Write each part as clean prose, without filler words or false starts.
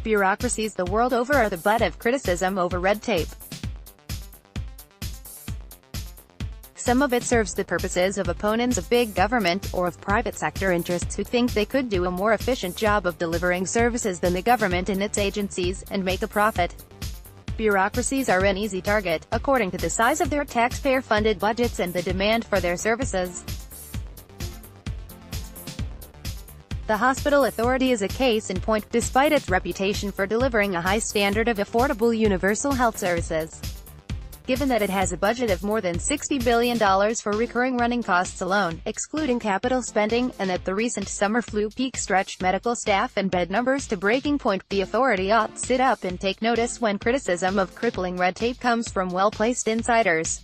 Bureaucracies the world over are the butt of criticism over red tape. Some of it serves the purposes of opponents of big government, or of private sector interests who think they could do a more efficient job of delivering services than the government and its agencies, and make a profit. Bureaucracies are an easy target, according to the size of their taxpayer-funded budgets and the demand for their services. The Hospital Authority is a case in point, despite its reputation for delivering a high standard of affordable universal health services. Given that it has a budget of more than $60 billion for recurring running costs alone, excluding capital spending, and that the recent summer flu peak stretched medical staff and bed numbers to breaking point, the authority ought to sit up and take notice when criticism of crippling red tape comes from well-placed insiders.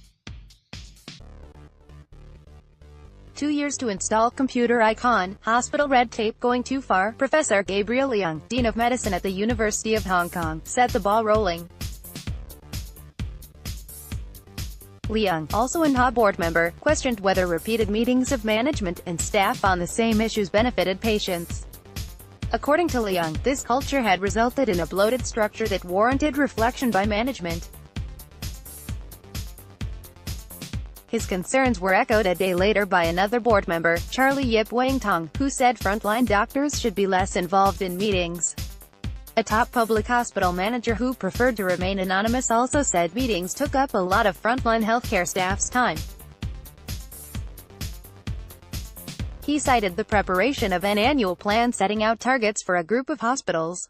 2 years to install computer icon, hospital red tape going too far, Professor Gabriel Leung, Dean of Medicine at the University of Hong Kong, set the ball rolling. Leung, also an HA board member, questioned whether repeated meetings of management and staff on the same issues benefited patients. According to Leung, this culture had resulted in a bloated structure that warranted reflection by management. His concerns were echoed a day later by another board member, Charlie Yip Wang Tong, who said frontline doctors should be less involved in meetings. A top public hospital manager who preferred to remain anonymous also said meetings took up a lot of frontline healthcare staff's time. He cited the preparation of an annual plan setting out targets for a group of hospitals.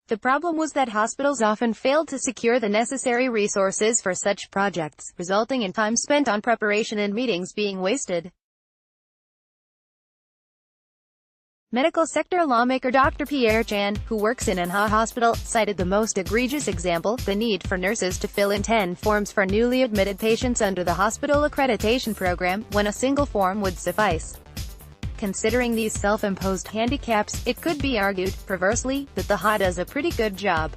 The problem was that hospitals often failed to secure the necessary resources for such projects, resulting in time spent on preparation and meetings being wasted. Medical sector lawmaker Dr. Pierre Chan, who works in an HA hospital, cited the most egregious example, the need for nurses to fill in 10 forms for newly admitted patients under the hospital accreditation program, when a single form would suffice. Considering these self-imposed handicaps, it could be argued, perversely, that the HA does a pretty good job.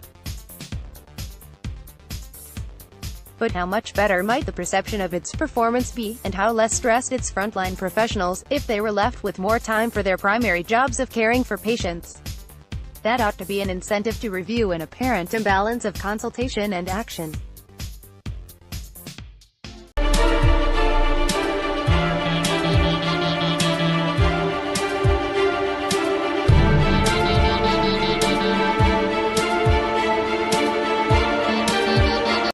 But how much better might the perception of its performance be, and how less stressed its frontline professionals, if they were left with more time for their primary jobs of caring for patients? That ought to be an incentive to review an apparent imbalance of consultation and action.